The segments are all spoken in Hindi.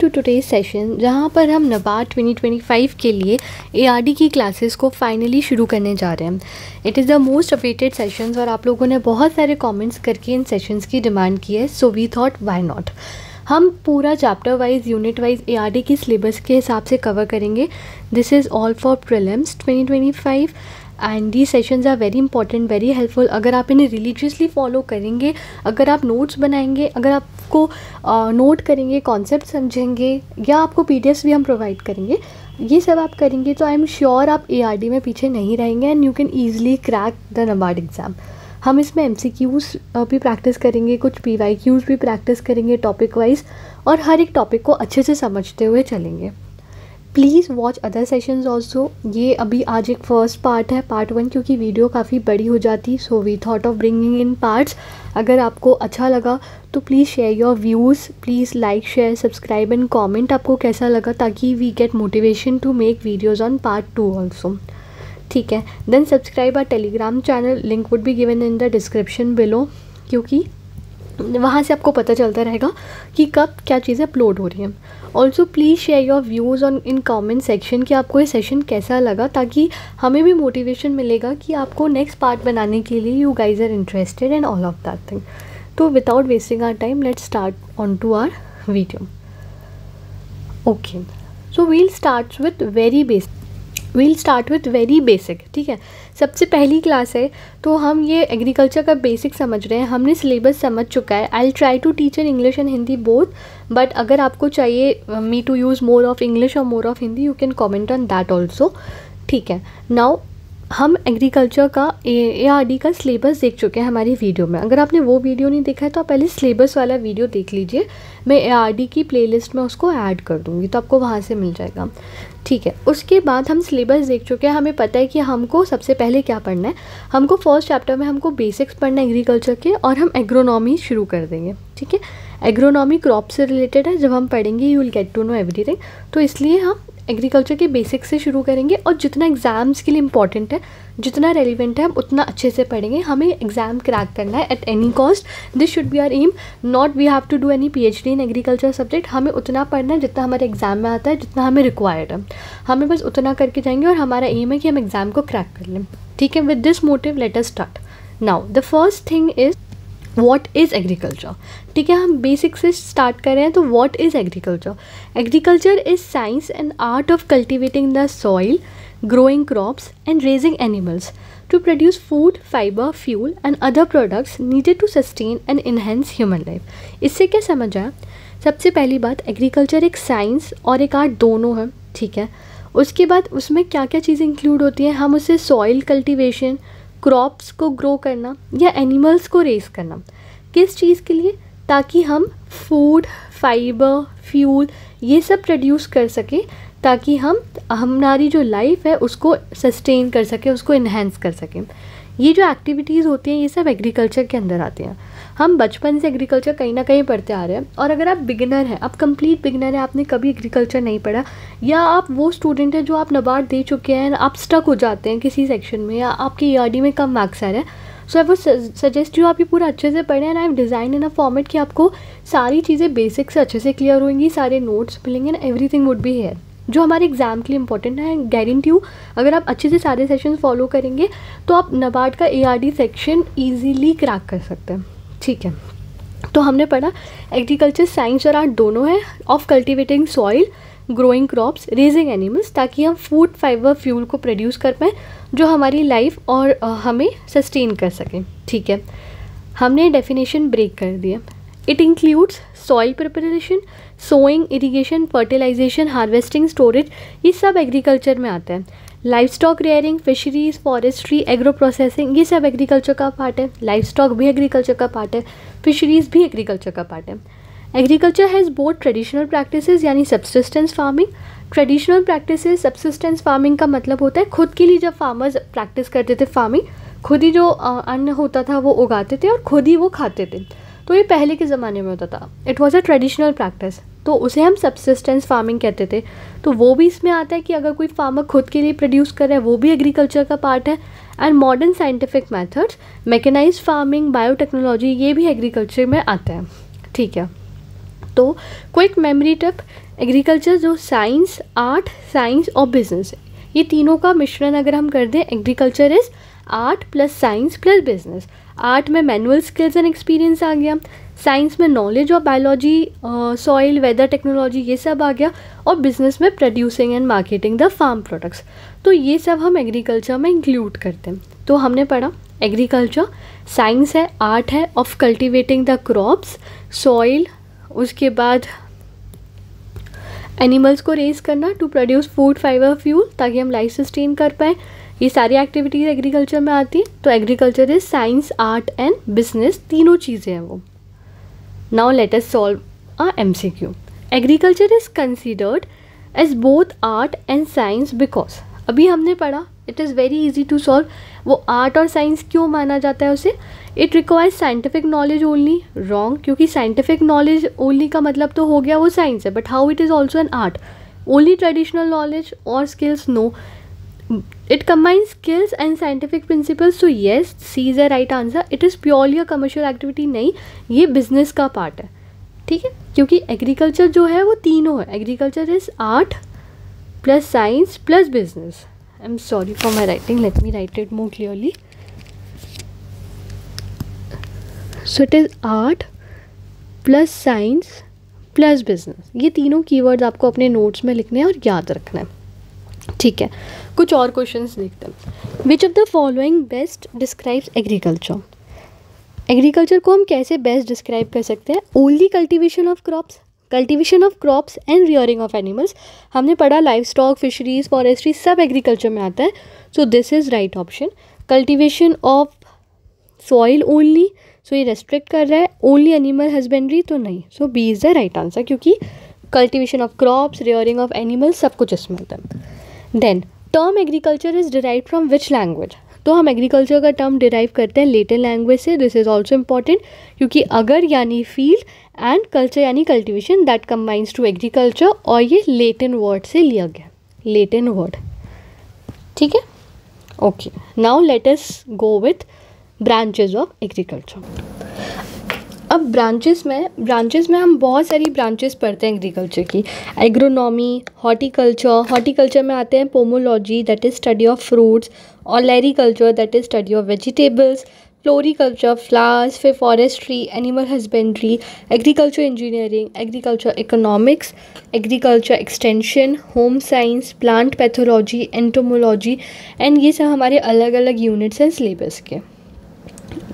टू टुडेज सेशन, जहां पर हम नबार्ड 2025 के लिए एआरडी की क्लासेस को फाइनली शुरू करने जा रहे हैं। It is the most awaited sessions और आप लोगों ने बहुत सारे कमेंट्स करके इन सेशंस की डिमांड की है, so we thought why not. हम पूरा chapter wise unit wise ARD की सिलेबस के हिसाब से कवर करेंगे। This is all for prelims 2025 and the sessions are very important, very helpful. अगर आप इन्हें रिलीजियसली फॉलो करेंगे, अगर आप नोट्स बनाएंगे, अगर आपको नोट करेंगे, कॉन्सेप्ट समझेंगे, या आपको पीडीएफ्स भी हम प्रोवाइड करेंगे, ये सब आप करेंगे तो आई एम श्योर आप एआरडी में पीछे नहीं रहेंगे and you can easily crack the NABARD exam. हम इसमें एमसीक्यूज़ भी प्रैक्टिस करेंगे, कुछ पीवाईक्यूज़ भी प्रैक्टिस करेंगे टॉपिक वाइज, और हर एक टॉपिक को अच्छे से समझते हुए चलेंगे। Please watch other sessions also. ये अभी आज एक फ़र्स्ट पार्ट है, पार्ट 1, क्योंकि वीडियो काफ़ी बड़ी हो जाती, so we thought of bringing in parts. अगर आपको अच्छा लगा तो please share your views, please like, share, subscribe and comment आपको कैसा लगा, ताकि we get motivation to make videos on part 2 also. ठीक है, then subscribe our Telegram channel, link would be given in the description below, क्योंकि वहाँ से आपको पता चलता रहेगा कि कब क्या चीज़ें अपलोड हो रही हैं। Also please share your views on in comment section कि आपको ये सेशन कैसा लगा, ताकि हमें भी मोटिवेशन मिलेगा कि आपको नेक्स्ट पार्ट बनाने के लिए you guys are interested and all of that thing. तो without wasting our time let's start on to our video. Okay, so we'll start with very basic. ठीक है, सबसे पहली क्लास है तो हम ये एग्रीकल्चर का बेसिक समझ रहे हैं, हमने सिलेबस समझ चुका है। I will try to teach in English and Hindi both, but अगर आपको चाहिए me to use more of English और more of Hindi, you can comment on that also. ठीक है, नाउ हम एग्रीकल्चर का एआरडी का सिलेबस देख चुके हैं हमारी वीडियो में। अगर आपने वो वीडियो नहीं देखा है तो आप पहले सिलेबस वाला वीडियो देख लीजिए, मैं एआरडी की प्लेलिस्ट में उसको ऐड कर दूँगी, तो आपको वहाँ से मिल जाएगा। ठीक है, उसके बाद हम सिलेबस देख चुके हैं, हमें पता है कि हमको सबसे पहले क्या पढ़ना है। हमको फर्स्ट चैप्टर में हमको बेसिक्स पढ़ना है एग्रीकल्चर के, और हम एग्रोनॉमी शुरू कर देंगे। ठीक है, एग्रोनॉमी क्रॉप से रिलेटेड है, जब हम पढ़ेंगे you will get to know everything, तो इसलिए हम एग्रीकल्चर के बेसिक्स से शुरू करेंगे, और जितना एग्ज़ाम्स के लिए इंपॉर्टेंट है, जितना रेलिवेंट है, हम उतना अच्छे से पढ़ेंगे। हमें एग्ज़ाम क्रैक करना है at any cost, this should be our aim, not we have to do any PhD in agriculture subject. हमें उतना पढ़ना है जितना हमारे एग्ज़ाम में आता है, जितना हमें रिक्वायर्ड है, हमें बस उतना करके जाएंगे, और हमारा एम है कि हम एग्ज़ाम को क्रैक कर लें। ठीक है, with this motive let us start now. The first thing is what is agriculture. ठीक है, हम बेसिक से स्टार्ट कर रहे हैं, तो what is agriculture? Agriculture is science and art of cultivating the soil, growing crops and raising animals to produce food, fiber, fuel and other products needed to sustain and enhance human life। इससे क्या समझ आया? सबसे पहली बात, एग्रीकल्चर एक साइंस और एक आर्ट दोनों है। ठीक है, उसके बाद उसमें क्या क्या चीज़ें इंक्लूड होती हैं? हम उसे सॉइल कल्टीवेशन, क्रॉप्स को ग्रो करना, या एनिमल्स को रेस करना। किस चीज़ के लिए? ताकि हम फूड, फाइबर, फ्यूल ये सब प्रोड्यूस कर सकें, ताकि हम हमारी जो लाइफ है उसको सस्टेन कर सकें, उसको इन्हेंस कर सकें। ये जो एक्टिविटीज़ होती हैं ये सब एग्रीकल्चर के अंदर आती हैं। हम बचपन से एग्रीकल्चर कहीं ना कहीं पढ़ते आ रहे हैं, और अगर आप बिगिनर हैं, आप कंप्लीट बिगिनर हैं, आपने कभी एग्रीकल्चर नहीं पढ़ा, या आप वो स्टूडेंट हैं जो आप नबार्ड दे चुके हैं, आप स्टक हो जाते हैं किसी सेक्शन में, या आपके एआरडी में कम मार्क्स आ रहे हैं, सो आई वुड सजेस्ट यू आप ये पूरा अच्छे से पढ़ें, and I am design in a format कि आपको सारी चीज़ें बेसिक से अच्छे से क्लियर होंगी, सारे नोट्स मिलेंगे, and everything would be here, जो हमारे एग्ज़ाम के लिए इंपॉर्टेंट है। गारंटी यू, अगर आप अच्छे से सारे सेशन फॉलो करेंगे तो आप नबार्ड का एआरडी सेक्शन ईजीली क्रैक कर सकते हैं। ठीक है, तो हमने पढ़ा एग्रीकल्चर साइंस और आर्ट दोनों है, of cultivating soil, growing crops, raising animals, ताकि हम फूड, फाइबर, फ्यूल को प्रोड्यूस कर पाएँ जो हमारी लाइफ और हमें सस्टेन कर सकें। ठीक है, हमने डेफिनेशन ब्रेक कर दिया। It includes soil preparation, sowing, irrigation, fertilization, harvesting, storage, ये सब एग्रीकल्चर में आता है। Livestock rearing, fisheries, forestry, agro processing, ये सब एग्रीकल्चर का पार्ट है। लाइफ स्टॉक भी एग्रीकल्चर का पार्ट है, फिशरीज भी एग्रीकल्चर का पार्ट है। Agriculture has both traditional practices यानी subsistence farming. Traditional practices, subsistence farming का मतलब होता है खुद के लिए, जब फार्मर्स प्रैक्टिस करते थे फार्मिंग, खुद ही जो अन्न होता था वो उगाते थे और खुद ही वो खाते थे, तो ये पहले के ज़माने में होता था। It was a traditional practice, तो उसे हम सब्सिस्टेंस फार्मिंग कहते थे। तो वो भी इसमें आता है कि अगर कोई फार्मर खुद के लिए प्रोड्यूस कर रहा है, वो भी एग्रीकल्चर का पार्ट है। And modern scientific methods, mechanised farming, biotechnology, ये भी एग्रीकल्चर में आता है। ठीक है, तो क्विक मेमोरी टिप, एग्रीकल्चर जो साइंस, आर्ट, साइंस और बिजनेस है, ये तीनों का मिश्रण अगर हम कर दें, agriculture is art plus science plus business. Art में मैनुअल स्किल्स एंड एक्सपीरियंस आ गया, साइंस में knowledge of biology, soil, weather technology, ये सब आ गया, और बिजनेस में producing and marketing the farm products. तो ये सब हम एग्रीकल्चर में इंक्लूड करते हैं। तो हमने पढ़ा एग्रीकल्चर साइंस है, आर्ट है of cultivating the crops, soil, उसके बाद एनिमल्स को रेज करना to produce food, fibre, fuel, ताकि हम लाइफ सस्टेन कर पाएँ। ये सारी एक्टिविटीज़ एग्रीकल्चर में आती है। तो agriculture is science, art and business, तीनों चीज़ें हैं वो। Now let us solve a MCQ। Agriculture is considered as both art and science because, अभी हमने पढ़ा it is very easy to solve. वो आर्ट और साइंस क्यों माना जाता है उसे? It requires scientific knowledge only. Wrong, क्योंकि साइंटिफिक नॉलेज ओनली का मतलब तो हो गया वो साइंस है, but how it is also N art? Only traditional knowledge और skills? No, it combines skills and scientific principles, so yes, C is the right answer. It is purely a commercial activity, नहीं, ये business का part है, ठीक है, क्योंकि एग्रीकल्चर जो है वो तीनों है। Agriculture is art plus science plus business. I am sorry for my writing, let me right it more clearly. So it is art plus science plus business. ये तीनों कीवर्ड्स आपको अपने नोट्स में लिखने हैं और याद रखना है, ठीक है। कुछ और क्वेश्चंस देखते हैं। Which of the following best describes agriculture? Agriculture को हम कैसे बेस्ट डिस्क्राइब कर सकते हैं? Only cultivation of crops, cultivation of crops and rearing of animals. हमने पढ़ा लाइफ स्टॉक, फिशरीज, फॉरेस्ट्री सब एग्रीकल्चर में आता है, so this is right option. Cultivation of soil only, so ये रेस्ट्रिक्ट कर रहा है। ओनली एनिमल हस्बेंड्री तो नहीं, so B is the right answer, क्योंकि cultivation of crops, rearing of animals सब कुछ इसमें होता है। Then term agriculture is derive from which language? तो हम एग्रीकल्चर का टर्म डिराइव करते हैं लेटिन लैंग्वेज से। दिस इज ऑल्सो इम्पॉर्टेंट, क्योंकि अगर यानी फील्ड एंड कल्चर यानी cultivation, that combines to agriculture, और ये लेटिन वर्ड से लिया गया, लेटिन वर्ड, ठीक है। Okay, now let us go with branches of agriculture. अब ब्रांचेस में हम बहुत सारी ब्रांचेस पढ़ते हैं एग्रीकल्चर की। एग्रोनॉमी, हॉर्टिकल्चर में आते हैं pomology, that is study of fruits, और olericulture, that is study of vegetables, floriculture, flowers, फिर forestry, animal husbandry, agriculture engineering, agriculture economics, agriculture extension, home science, plant pathology, entomology, and ये सब हमारे अलग अलग यूनिट्स हैं सिलेबस के,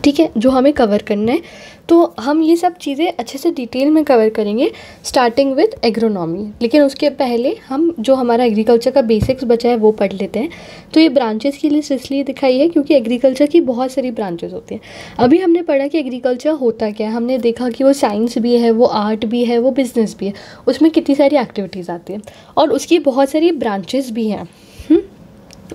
ठीक है, जो हमें कवर करना है। तो हम ये सब चीज़ें अच्छे से डिटेल में कवर करेंगे, स्टार्टिंग विद एग्रोनॉमी। लेकिन उसके पहले हम जो हमारा एग्रीकल्चर का बेसिक्स बचा है वो पढ़ लेते हैं। तो ये ब्रांचेस की लिस्ट इसलिए दिखाई है क्योंकि एग्रीकल्चर की बहुत सारी ब्रांचेस होती हैं। अभी हमने पढ़ा कि एग्रीकल्चर होता क्या है, हमने देखा कि वो साइंस भी है, वो आर्ट भी है, वो बिजनेस भी है, उसमें कितनी सारी एक्टिविटीज़ आती हैं और उसकी बहुत सारी ब्रांचेस भी हैं।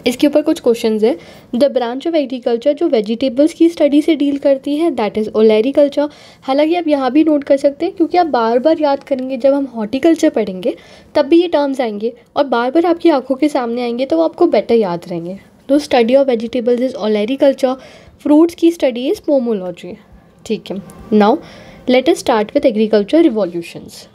इसके ऊपर कुछ क्वेश्चंस है। द ब्रांच ऑफ एग्रीकल्चर जो वेजिटेबल्स की स्टडी से डील करती है, दैट इज़ ओलेरिकल्चर। हालांकि आप यहाँ भी नोट कर सकते हैं, क्योंकि आप बार बार याद करेंगे, जब हम हॉर्टिकल्चर पढ़ेंगे तब भी ये टर्म्स आएंगे और बार बार आपकी आंखों के सामने आएंगे, तो आपको बेटर याद रहेंगे। तो study of vegetables is olericulture, fruits की स्टडी इज़ पोमोलॉजी, ठीक है। Now let us start with agriculture revolutions.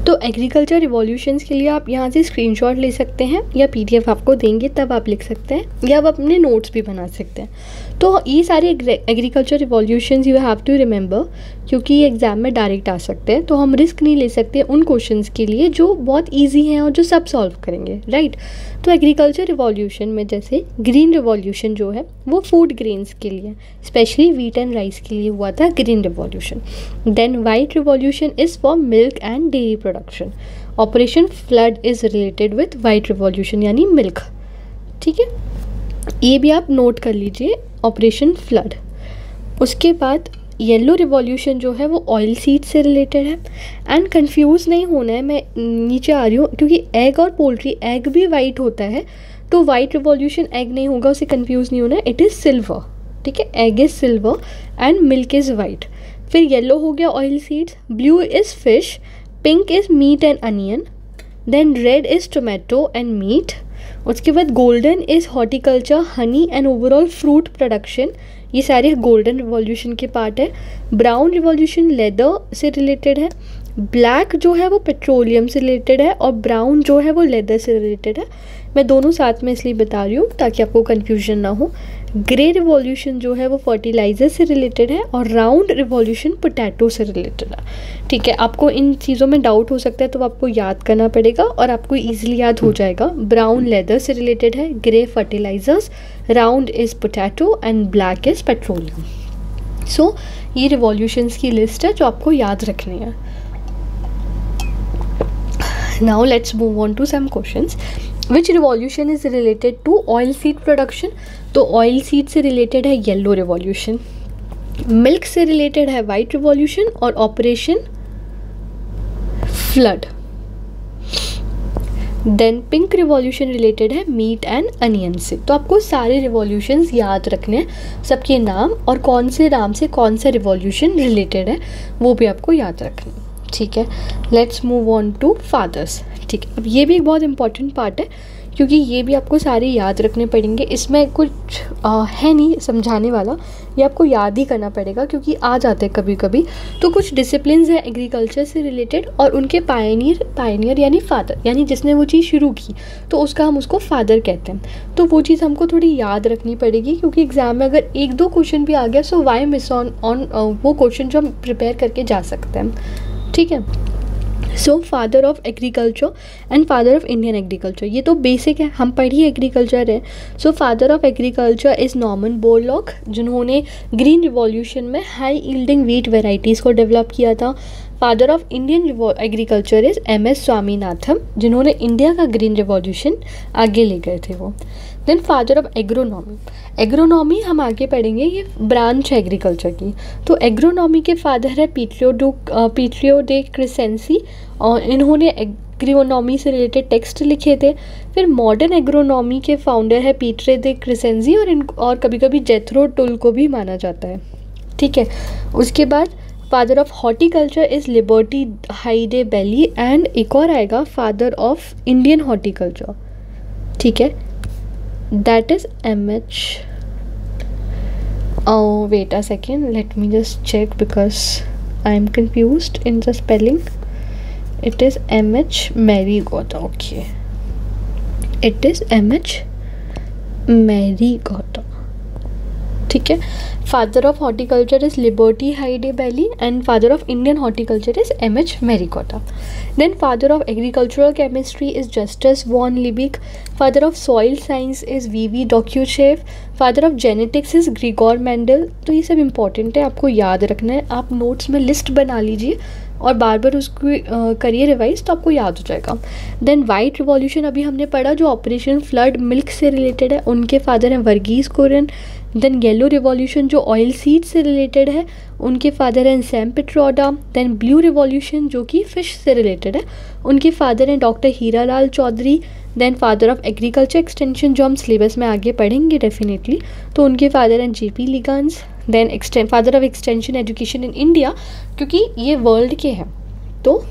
तो एग्रीकल्चर रिवॉल्यूशंस के लिए आप यहाँ से स्क्रीनशॉट ले सकते हैं, या PDF आपको देंगे तब आप लिख सकते हैं, या आप अपने नोट्स भी बना सकते हैं। तो ये सारे agriculture revolutions you have to remember, क्योंकि ये एग्ज़ाम में डायरेक्ट आ सकते हैं। तो हम रिस्क नहीं ले सकते उन क्वेश्चंस के लिए जो बहुत ईजी हैं और जो सब सॉल्व करेंगे, राइट। तो एग्रीकल्चर रिवॉल्यूशन में जैसे ग्रीन रिवॉल्यूशन जो है वो फूड ग्रेन्स के लिए, स्पेशली वीट एंड राइस के लिए हुआ था green revolution. Then white revolution is for milk and dairy production. Operation flood is related with white revolution यानी मिल्क, ठीक है, ये भी आप नोट कर लीजिए, ऑपरेशन फ्लड। उसके बाद येलो रिवॉल्यूशन जो है वो ऑयल सीड से रिलेटेड है। एंड कंफ्यूज नहीं होना है, मैं नीचे आ रही हूँ, क्योंकि एग और पोल्ट्री, एग भी वाइट होता है, तो वाइट रिवॉल्यूशन एग नहीं होगा, उसे कंफ्यूज नहीं होना है, इट इज़ सिल्वर, ठीक है, egg is silver and milk is white. फिर येलो हो गया oil seeds, blue is fish, pink is meat and onion, then red is tomato and meat. उसके बाद golden is horticulture, honey and overall fruit production, ये सारे गोल्डन रिवॉल्यूशन के पार्ट है। ब्राउन रिवॉल्यूशन लेदर से रिलेटेड है। ब्लैक जो है वो पेट्रोलियम से रिलेटेड है और ब्राउन जो है वो लेदर से रिलेटेड है। मैं दोनों साथ में इसलिए बता रही हूँ ताकि आपको कन्फ्यूजन ना हो। ग्रे रिवॉल्यूशन जो है वो फर्टिलाइज़र से रिलेटेड है और राउंड रिवॉल्यूशन पोटैटो से रिलेटेड है। ठीक है, आपको इन चीज़ों में डाउट हो सकता है तो आपको याद करना पड़ेगा और आपको ईजिली याद हो जाएगा। ब्राउन लेदर से रिलेटेड है, grey fertilizers, round is potato and black is petroleum. So ये रिवॉल्यूशंस की लिस्ट है जो आपको याद रखनी है। Now let's move on to some questions. Which revolution is related to oil seed production? तो ऑयल सीड से रिलेटेड है येलो रिवॉल्यूशन, मिल्क से रिलेटेड है वाइट रिवॉल्यूशन और operation flood. Then pink revolution related है मीट एंड अनियन से। तो आपको सारे रिवॉल्यूशंस याद रखने हैं, सबके नाम और कौन से नाम से कौन सा रिवॉल्यूशन रिलेटेड है वो भी आपको याद रखना है। ठीक है, let's move on to fathers. ठीक है, अब ये भी एक बहुत इंपॉर्टेंट पार्ट है क्योंकि ये भी आपको सारे याद रखने पड़ेंगे। इसमें कुछ है नहीं समझाने वाला, ये आपको याद ही करना पड़ेगा क्योंकि आ जाते हैं कभी कभी। तो कुछ डिसिप्लिन्स हैं एग्रीकल्चर से रिलेटेड और उनके पायनियर यानी फादर, यानी जिसने वो चीज़ शुरू की तो उसका हम उसको फादर कहते हैं। तो वो चीज़ हमको थोड़ी याद रखनी पड़ेगी क्योंकि एग्ज़ाम में अगर एक दो क्वेश्चन भी आ गया सो वाई मिस ऑन वो क्वेश्चन जो हम प्रिपेयर करके जा सकते हैं। ठीक है, so father of agriculture and father of Indian agriculture, ये तो बेसिक है, हम पढ़ी एग्रीकल्चर है। So father of agriculture is Norman Borlaug, जिन्होंने ग्रीन रिवॉल्यूशन में हाई यील्डिंग व्हीट वेराइटीज़ को डेवलप किया था। Father of Indian agriculture is MS Swaminathan, जिन्होंने इंडिया का ग्रीन रिवॉल्यूशन आगे ले गए थे वो। Then father of agronomy, agronomy हम आगे पढ़ेंगे, ये ब्रांच है एग्रीकल्चर की। तो एग्रोनॉमी के फादर है पीट्रियो डे क्रिसेंसी और इन्होंने एग्रोनॉमी से रिलेटेड टेक्स्ट लिखे थे। फिर मॉडर्न एग्रोनॉमी के फाउंडर है पीट्रे दे क्रिसेंसी और कभी कभी जेथरो टुल को भी माना जाता है। ठीक है, उसके बाद father of horticulture is Liberty Hyde Bailey and एक और आएगा फादर ऑफ इंडियन हॉर्टिकल्चर। ठीक है, that is MH. Oh, wait a second, let me just check because I am confused in the spelling. It is MH Marigoda. Okay, it is MH Marigoda. ठीक है, father of horticulture is Liberty Hyde Bailey and father of Indian horticulture is MH Marigowda. Then father of agricultural chemistry is Justus von Liebig. Father of soil science is VV Dokuchaev. Father of genetics is Gregor Mendel. तो ये सब इंपॉर्टेंट है, आपको याद रखना है। आप नोट्स में लिस्ट बना लीजिए और बार बार उसको करिए रिवाइज तो आपको याद हो जाएगा। देन वाइट रिवॉल्यूशन अभी हमने पढ़ा जो ऑपरेशन फ्लड मिल्क से रिलेटेड है, उनके फादर हैं Verghese Kurien. Then yellow revolution जो ऑयल सीड से रिलेटेड है, उनके फादर हैं Sam Pitroda. Then blue revolution जो कि फ़िश से रिलेटेड है, उनके फादर हैं doctor Hiralal Chaudhary. Then father of agriculture extension जो हम सिलेबस में आगे पढ़ेंगे डेफिनेटली, तो उनके फादर हैं JP Leagans. Then father of extension education in India, क्योंकि ये वर्ल्ड के हैं तो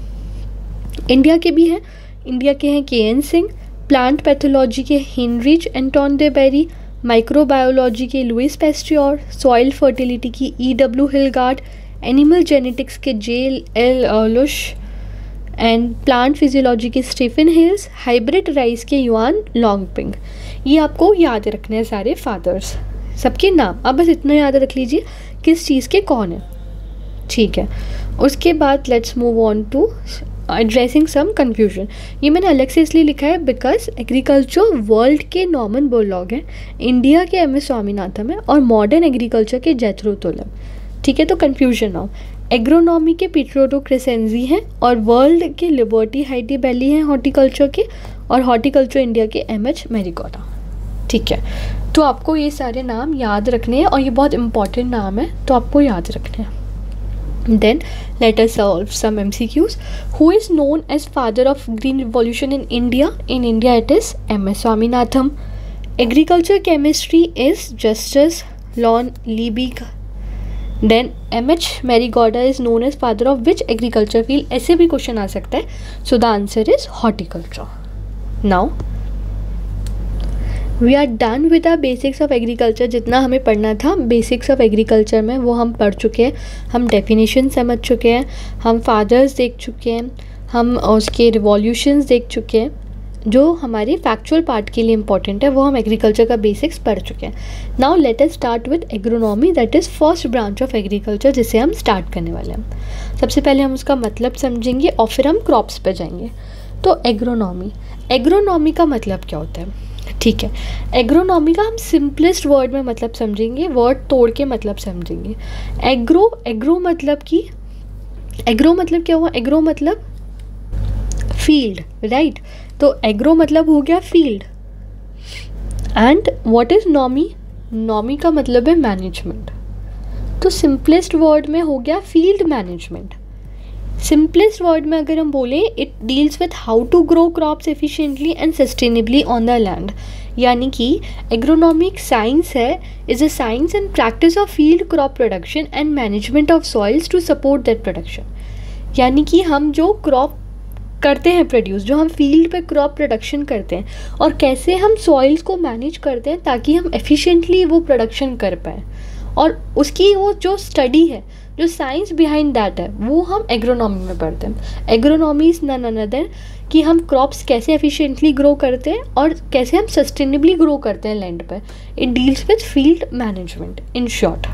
इंडिया के भी हैं। इंडिया के हैं KN सिंह, प्लांट पैथोलॉजी के हिनरिच एंटोन डे बेरी, माइक्रोबायोलॉजी के लुइस पेस्ट्योर, सॉइल फर्टिलिटी की EW हिलगार्ड, एनिमल जेनेटिक्स के JL Lush and plant physiology के स्टीफन हिल्स, हाइब्रिड राइस के युआन लॉन्गपिंग। ये आपको याद रखने हैं सारे फादर्स, सबके नाम। अब बस इतना याद रख लीजिए किस चीज़ के कौन है। ठीक है, उसके बाद let's move on to addressing some confusion. ये मैंने अलग से इसलिए लिखा है बिकॉज एग्रीकल्चर वर्ल्ड के नॉर्मन बोरलॉग हैं, इंडिया के MS स्वामीनाथन है और मॉडर्न एग्रीकल्चर के जेथरो टुल है। ठीक है, तो कन्फ्यूजन ना हो। एग्रोनॉमी के पीट्रो क्रिसेंसी हैं और वर्ल्ड के लिबर्टी हाइडी बेली हैं हॉर्टिकल्चर के, और हॉर्टिकल्चर इंडिया के MH मैरीगोडा। ठीक है, तो आपको ये सारे नाम याद रखने हैं और ये बहुत इंपॉर्टेंट नाम है तो आपको याद रखने हैं। Then let us solve some MCQs. Who is known as father of green revolution in India? In India it is MS Swaminathan. Agriculture chemistry is Justus Lon Liebig. Then MH Marigoda is known as father of which agriculture field? ऐसे भी क्वेश्चन आ सकता है, so the answer is horticulture. Now we are done with the basics of agriculture. जितना हमें पढ़ना था बेसिक्स ऑफ एग्रीकल्चर में वो हम पढ़ चुके हैं, हम डेफिनेशन समझ चुके हैं, हम फादर्स देख चुके हैं, हम उसके रिवॉल्यूशंस देख चुके हैं। जो हमारे फैक्चुअल पार्ट के लिए इंपॉर्टेंट है वो हम एग्रीकल्चर का बेसिक्स पढ़ चुके हैं। Now let us start with agronomy, that is first branch of agriculture जिसे हम स्टार्ट करने वाले हैं। सबसे पहले हम उसका मतलब समझेंगे और फिर हम क्रॉप्स पे जाएंगे। तो एग्रोनॉमी, एग्रोनॉमी का मतलब क्या होता है? ठीक है, एग्रोनॉमी का हम सिंपलेस्ट वर्ड में मतलब समझेंगे, वर्ड तोड़ के मतलब समझेंगे। एग्रो मतलब कि एग्रो मतलब क्या हुआ? एग्रो मतलब फील्ड, राइट? तो एग्रो मतलब हो गया field. And what is nomy? Nomy का मतलब है मैनेजमेंट। तो सिंपलेस्ट वर्ड में हो गया फील्ड मैनेजमेंट। सिंपलेस्ट वर्ड में अगर हम बोले, it deals with how to grow crops efficiently and sustainably on the land. यानी कि एग्रोनॉमी एक साइंस है, is a science and practice of field crop production and management of soils to support that production. यानी कि हम जो क्रॉप करते हैं प्रोड्यूस, जो हम फील्ड पे क्रॉप प्रोडक्शन करते हैं और कैसे हम सॉइल्स को मैनेज करते हैं ताकि हम एफिशिएंटली वो प्रोडक्शन कर पाएँ, और उसकी वो जो स्टडी है, जो साइंस बिहाइंड दैट है, वो हम एग्रोनॉमी में पढ़ते हैं। एग्रोनॉमी इज़ नन अनदर कि हम क्रॉप्स कैसे एफिशिएंटली ग्रो करते हैं और कैसे हम सस्टेनेबली ग्रो करते हैं लैंड पर। It deals with field management in short.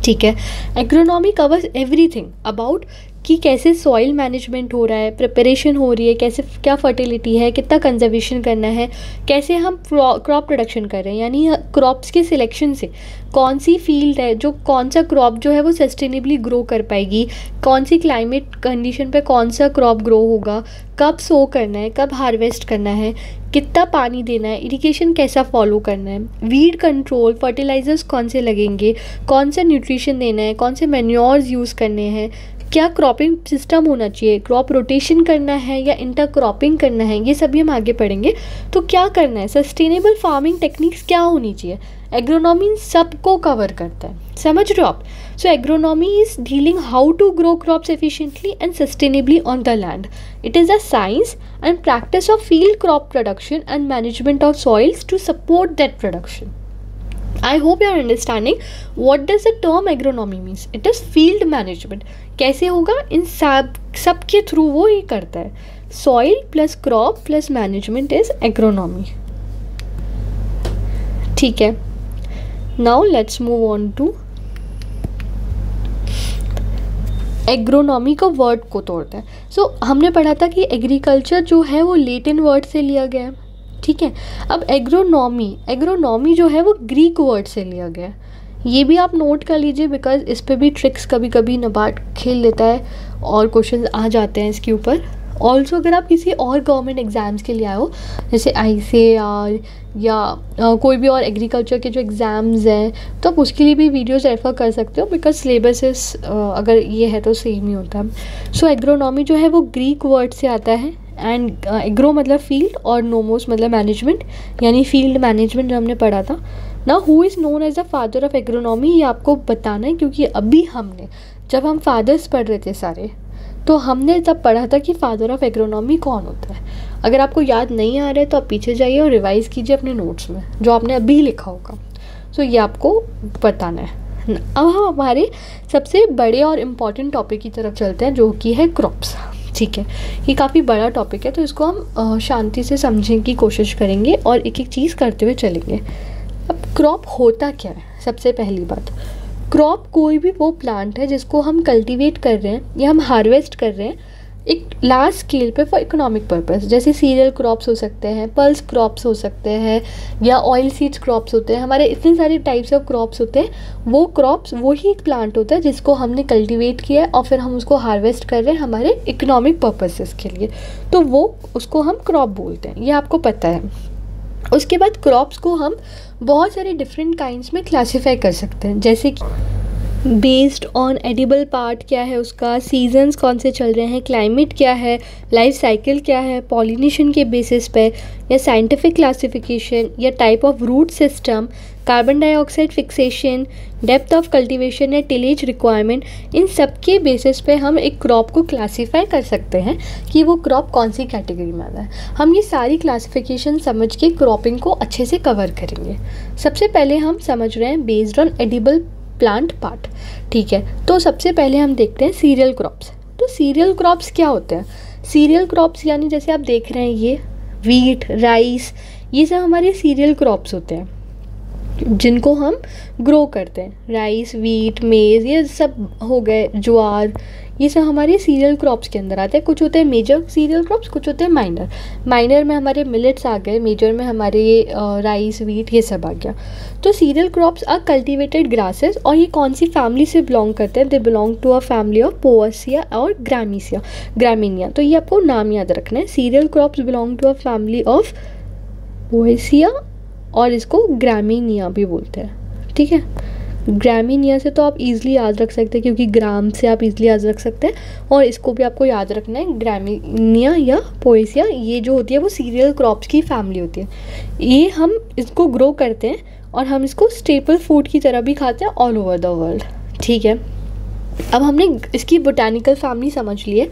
ठीक है, एग्रोनॉमी कवर्स एवरीथिंग अबाउट कि कैसे सॉइल मैनेजमेंट हो रहा है, प्रिपरेशन हो रही है, कैसे क्या फर्टिलिटी है, कितना कंजर्वेशन करना है, कैसे हम क्रॉप प्रोडक्शन कर रहे हैं, यानी क्रॉप्स के सिलेक्शन से कौन सी फील्ड है जो कौन सा क्रॉप जो है वो सस्टेनेबली ग्रो कर पाएगी, कौन सी क्लाइमेट कंडीशन पे कौन सा क्रॉप ग्रो होगा, कब सो करना है, कब हार्वेस्ट करना है, कितना पानी देना है, इरिगेशन कैसा फॉलो करना है, वीड कंट्रोल, फर्टिलाइजर्स कौन से लगेंगे, कौन सा न्यूट्रिशन देना है, कौन से मैन्योर्स यूज़ करने हैं, क्या क्रॉपिंग सिस्टम होना चाहिए, क्रॉप रोटेशन करना है या इंटर क्रॉपिंग करना है, ये सभी हम आगे पढ़ेंगे। तो क्या करना है, सस्टेनेबल फार्मिंग टेक्निक्स क्या होनी चाहिए, एग्रोनॉमी सबको कवर करता है। समझ रहे हो आप? So agronomy is dealing how to grow crops efficiently and sustainably on the land. It is a science and practice of field crop production and management of soils to support that production. I hope you are understanding what does the term agronomy means. It is field management. कैसे होगा? इन सब के थ्रू वो ये करता है। Soil plus crop plus management is agronomy. ठीक है, now let's move on to agronomy का वर्ड को तोड़ता है। सो हमने पढ़ा था कि एग्रीकल्चर जो है वो लैटिन वर्ड से लिया गया है। ठीक है, अब एग्रोनॉमी जो है वो ग्रीक वर्ड से लिया गया है। ये भी आप नोट कर लीजिए, बिकॉज इस पे भी ट्रिक्स कभी कभी नबार्ड खेल लेता है और क्वेश्चंस आ जाते हैं इसके ऊपर। ऑल्सो अगर आप किसी और गवर्नमेंट एग्ज़ाम्स के लिए आए हो, जैसे ICAR या कोई भी और एग्रीकल्चर के जो एग्ज़ाम्स हैं, तो आप उसके लिए भी वीडियोज़ रेफ़र कर सकते हो, बिकॉज सिलेबसेस अगर ये है तो सेम ही होता है। सो एग्रोनॉमी जो है वो ग्रीक वर्ड से आता है, एंड एग्रो मतलब फील्ड और नोमोस मतलब मैनेजमेंट, यानी फील्ड मैनेजमेंट जो हमने पढ़ा था ना। Who is known as the father of agronomy, ये आपको बताना है, क्योंकि अभी हमने जब हम फादर्स पढ़ रहे थे सारे, तो हमने तब पढ़ा था कि फादर ऑफ एग्रोनॉमी कौन होता है। अगर आपको याद नहीं आ रहा है तो आप पीछे जाइए और रिवाइज़ कीजिए अपने नोट्स में जो आपने अभी लिखा होगा। सो ये आपको बताना है। अब हम हमारे सबसे बड़े और इम्पॉर्टेंट टॉपिक की तरफ चलते हैं, जो कि है क्रॉप्स। ठीक है, ये काफ़ी बड़ा टॉपिक है, तो इसको हम शांति से समझने की कोशिश करेंगे और एक एक चीज़ करते हुए चलेंगे। अब क्रॉप होता क्या है? सबसे पहली बात, क्रॉप कोई भी वो प्लांट है जिसको हम कल्टीवेट कर रहे हैं या हम हार्वेस्ट कर रहे हैं एक लार्ज स्केल पे फॉर इकोनॉमिक पर्पस। जैसे सीरियल क्रॉप्स हो सकते हैं, पल्स क्रॉप्स हो सकते हैं, या ऑयल सीड्स क्रॉप्स होते हैं। हमारे इतने सारे टाइप्स ऑफ क्रॉप्स होते हैं। वो क्रॉप्स वही एक प्लांट होता है जिसको हमने कल्टीवेट किया है और फिर हम उसको हार्वेस्ट कर रहे हैं हमारे इकोनॉमिक पर्पसेस के लिए, तो वो उसको हम क्रॉप बोलते हैं, ये आपको पता है। उसके बाद क्रॉप्स को हम बहुत सारे डिफरेंट काइंड्स में क्लासीफाई कर सकते हैं, जैसे कि बेस्ड ऑन एडिबल पार्ट क्या है उसका, सीजन्स कौन से चल रहे हैं, क्लाइमेट क्या है, लाइफ साइकिल क्या है, पॉलिनेशन के बेसिस पे, या साइंटिफिक क्लासिफिकेशन, या type of root system, carbon dioxide fixation, depth of cultivation या टिलेज रिक्वायरमेंट, इन सब के बेसिस पे हम एक क्रॉप को क्लासीफाई कर सकते हैं कि वो क्रॉप कौन सी कैटेगरी में आता है। हम ये सारी क्लासिफिकेशन समझ के क्रॉपिंग को अच्छे से कवर करेंगे। सबसे पहले हम समझ रहे हैं based on edible plant part, ठीक है। तो सबसे पहले हम देखते हैं सीरियल क्रॉप्स। तो सीरियल क्रॉप्स क्या होते हैं? सीरियल क्रॉप्स यानी जैसे आप देख रहे हैं ये वीट, राइस, ये सब हमारे सीरियल क्रॉप्स होते हैं जिनको हम ग्रो करते हैं। राइस, वीट, मेज़, ये सब हो गए, ज्वार, ये सब हमारे सीरियल क्रॉप्स के अंदर आते हैं। कुछ होते हैं मेजर सीरियल क्रॉप्स, कुछ होते हैं माइनर। माइनर में हमारे मिलेट्स आ गए, मेजर में हमारे ये राइस, वीट, ये सब आ गया। तो cereal crops are cultivated grasses, और ये कौन सी फैमिली से बिलोंग करते हैं? They belong to a family of Poaceae और ग्रामिनिया। तो ये आपको नाम याद रखना है। Cereal crops belong to a family of Poaceae, और इसको ग्रामिनिया भी बोलते हैं, ठीक है। ग्रामिनिया से तो आप इजीली याद रख सकते हैं, क्योंकि ग्राम से आप इजीली याद रख सकते हैं, और इसको भी आपको याद रखना है। ग्रामिनिया या पोएसिया, ये जो होती है वो सीरियल क्रॉप्स की फैमिली होती है। ये हम इसको ग्रो करते हैं और हम इसको स्टेपल फूड की तरह भी खाते हैं ऑल ओवर द वर्ल्ड, ठीक है। अब हमने इसकी बोटानिकल फैमिली समझ ली है।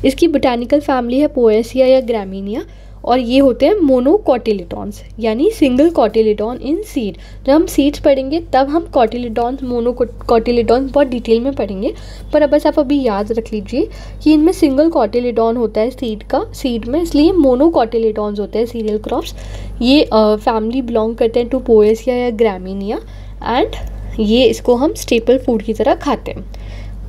इसकी बोटानिकल फैमिली है पोएसिया या ग्रामिनिया, और ये होते हैं मोनोकोटिलेडॉन्स, यानी सिंगल कोटिलेडॉन इन सीड। जब हम सीड्स पढ़ेंगे तब हम कोटिलेडॉन्स, मोनोकोटिलेडॉन्स बहुत डिटेल में पढ़ेंगे, पर अब बस आप अभी याद रख लीजिए कि इनमें सिंगल कोटिलेडॉन होता है सीड में, इसलिए मोनोकोटिलेडॉन्स होते हैं सीरियल क्रॉप्स। ये फैमिली बिलोंग करते हैं टू पोएसिया या ग्रामिनिया, एंड ये इसको हम स्टेपल फूड की तरह खाते हैं।